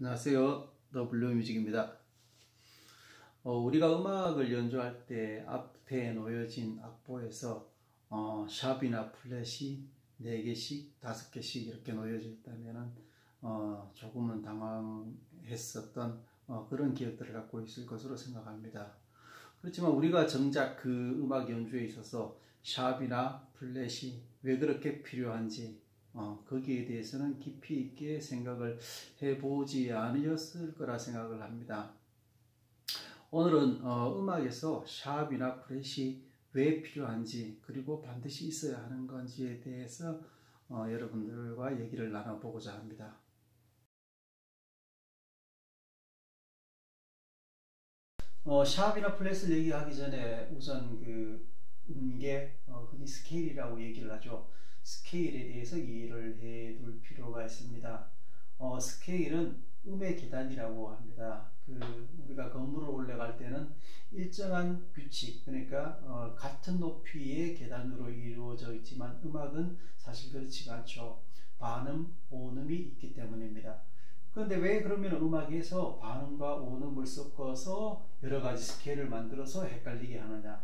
안녕하세요. W뮤직입니다. 우리가 음악을 연주할 때 앞에 놓여진 악보에서 샵이나 플랫이 4개씩, 5개씩 이렇게 놓여져 있다면 조금은 당황했었던 그런 기억들을 갖고 있을 것으로 생각합니다. 그렇지만 우리가 정작 그 음악 연주에 있어서 샵이나 플랫이 왜 그렇게 필요한지 거기에 대해서는 깊이 있게 생각을 해보지 않으셨을 거라 생각을 합니다. 오늘은 음악에서 샵이나 플랫이 왜 필요한지 그리고 반드시 있어야 하는 건지에 대해서 여러분들과 얘기를 나눠보고자 합니다. 샵이나 플랫을 얘기하기 전에 우선 그 음계, 흔히 스케일이라고 얘기를 하죠. 스케일에 대해서 이해를 해둘 필요가 있습니다. 스케일은 음의 계단이라고 합니다. 우리가 건물을 올라갈 때는 일정한 규칙, 그러니까 같은 높이의 계단으로 이루어져 있지만 음악은 사실 그렇지가 않죠. 반음, 오음이 있기 때문입니다. 그런데 왜 그러면 음악에서 반음과 오음을 섞어서 여러 가지 스케일을 만들어서 헷갈리게 하느냐?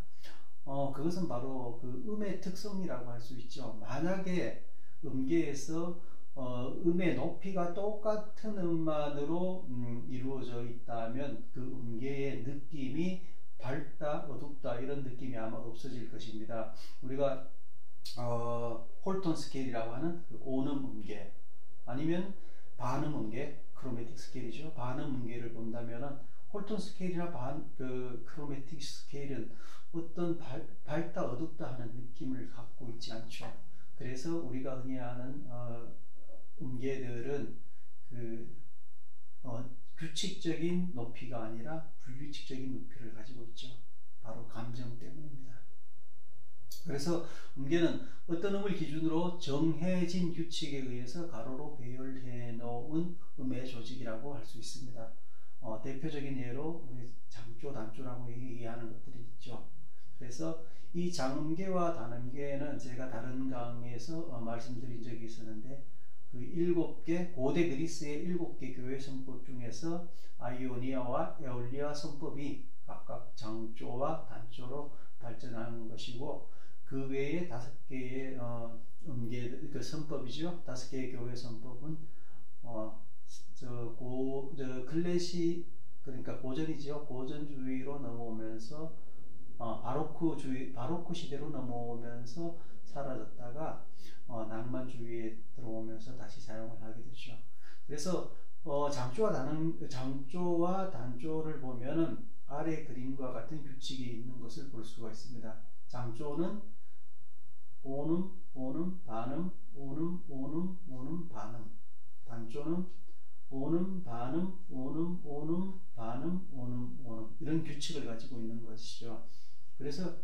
그것은 바로 그 음의 특성이라고 할 수 있죠. 만약에 음계에서 음의 높이가 똑같은 음만으로 이루어져 있다면 그 음계의 느낌이 밝다, 어둡다 이런 느낌이 아마 없어질 것입니다. 우리가 홀톤 스케일이라고 하는 그 오음 음계 아니면 반음 음계, 크로매틱 스케일이죠. 반음 음계를 본다면은 홀톤 스케일이나 크로매틱 스케일은 어떤 밝다 어둡다 하는 느낌을 갖고 있지 않죠. 그래서 우리가 흔히 아는 음계들은 규칙적인 높이가 아니라 불규칙적인 높이를 가지고 있죠. 바로 감정 때문입니다. 그래서 음계는 어떤 음을 기준으로 정해진 규칙에 의해서 가로로 배열해 놓은 음의 조직이라고 할 수 있습니다. 대표적인 예로 장조, 단조라고 얘기하는 것들이 있죠. 그래서 이 장음계와 단음계는 제가 다른 강의에서 말씀드린 적이 있었는데 그 7개 고대 그리스의 7개 교회 선법 중에서 아이오니아와 에올리아 선법이 각각 장조와 단조로 발전하는 것이고 그 외에 5개의 음계 그 선법이죠. 5개의 교회 선법은 클래시 그러니까 고전이죠. 고전주의로 넘어오면서 바로크 시대로 넘어오면서 사라졌다가 낭만주의에 들어오면서 다시 사용을 하게 되죠. 그래서 장조와 단조를 보면은 아래 그림과 같은 규칙이 있는 것을 볼 수가 있습니다. 장조는 오음, 오음, 반음, 오음, 오음, 오음, 반음. 단조는 오음, 반음, 오음, 오음, 반음, 오음, 오음 이런 규칙을 가지고 있는 것이죠. 그래서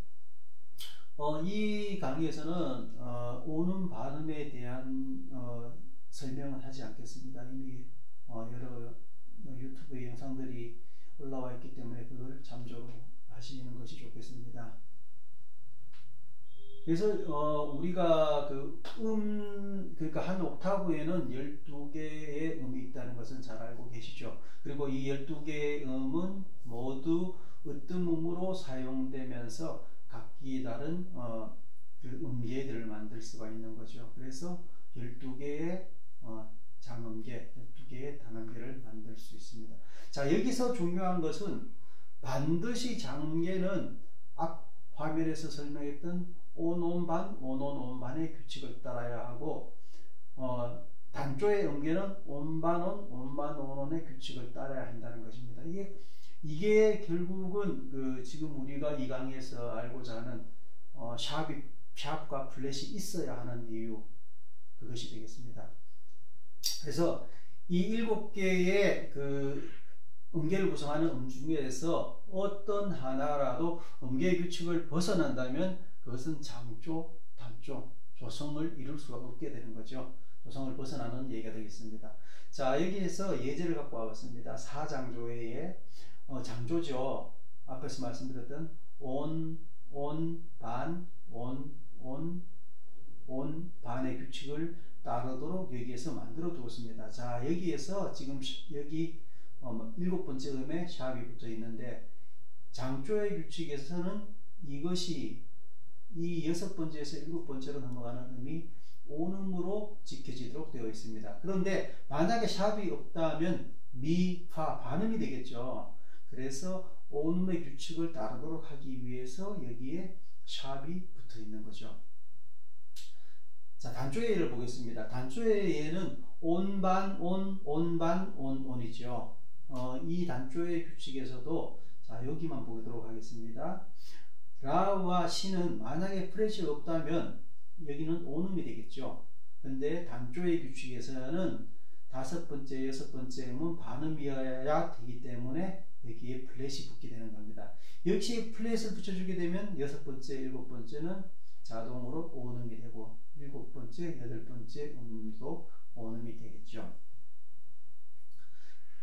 이 강의에서는 오음, 반음에 대한 설명은 하지 않겠습니다. 이미 여러 유튜브 영상들이 올라와 있기 때문에 그걸 참조로 하시는 것이 좋겠습니다. 그래서 우리가 그러니까 한 옥타브에는 12개의 음이 있다는 것은 잘 알고 계시죠. 그리고 이 12개의 음은 모두 으뜸음으로 사용되면서 각기 다른 그 음계들을 만들 수가 있는 거죠. 그래서 12개의 장음계, 12개의 단음계를 만들 수 있습니다. 자, 여기서 중요한 것은 반드시 장음계는 앞 화면에서 설명했던 온온반, 온온온반의 규칙을 따라야 하고 단조의 음계는 온반온, 온반온온의 규칙을 따라야 한다는 것입니다. 이게 결국은 지금 우리가 이 강의에서 알고자 하는 샵과 플랫이 있어야 하는 이유 그것이 되겠습니다. 그래서 이 7개의 음계를 구성하는 음 중에서 어떤 하나라도 음계 규칙을 벗어난다면 그것은 장조, 단조, 조성을 이룰 수가 없게 되는 거죠. 조성을 벗어나는 얘기가 되겠습니다. 자, 여기에서 예제를 갖고 와봤습니다. 사장조의 장조죠. 앞에서 말씀드렸던 온, 반, 온, 반의 규칙을 따르도록 여기에서 만들어 두었습니다. 자, 여기에서 지금 여기 7번째 음에 샵이 붙어 있는데, 장조의 규칙에서는 이것이 이 6번째에서 7번째로 넘어가는 음이 온음으로 지켜지도록 되어 있습니다. 그런데 만약에 샵이 없다면 미, 파, 반음이 되겠죠. 그래서 온음의 규칙을 따르도록 하기 위해서 여기에 샵이 붙어 있는 거죠. 자, 단조의 예를 보겠습니다. 단조의 예는 온반, 온반, 온이죠. 이 단조의 규칙에서도 자, 여기만 보도록 하겠습니다. 라와 시는 만약에 프렛이 없다면 여기는 온음이 되겠죠. 근데 단조의 규칙에서는 5번째, 6번째 음은 반음이어야 되기 때문에 여기에 플랫이 붙게 되는 겁니다. 역시 플랫을 붙여주게 되면 6번째, 7번째는 자동으로 온음이 되고 7번째, 8번째 음도 온음이 되겠죠.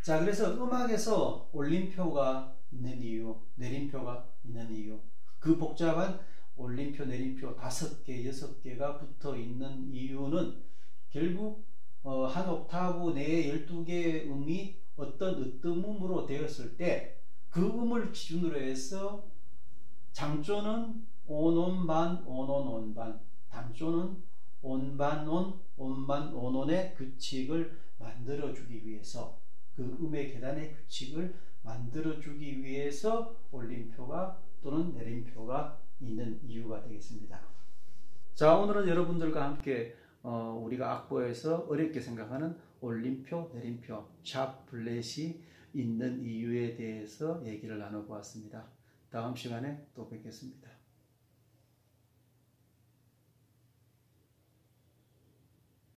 자, 그래서 음악에서 올림표가 있는 이유, 내림표가 있는 이유, 그 복잡한 올림표, 내림표 5개, 6개가 붙어 있는 이유는 결국 한 옥타브 내에 12개의 음이 어떤 으뜸음으로 되었을 때 그 음을 기준으로 해서 장조는 온온반, 온온온반, 단조는 온반온, 온반, 온온의 규칙을 만들어주기 위해서, 그 음의 계단의 규칙을 만들어주기 위해서 올림표가 또는 내림표가 있는 이유가 되겠습니다. 자, 오늘은 여러분들과 함께 우리가 악보에서 어렵게 생각하는 올림표, 내림표, 샵, 플랫이 있는 이유에 대해서 얘기를 나눠보았습니다. 다음 시간에 또 뵙겠습니다.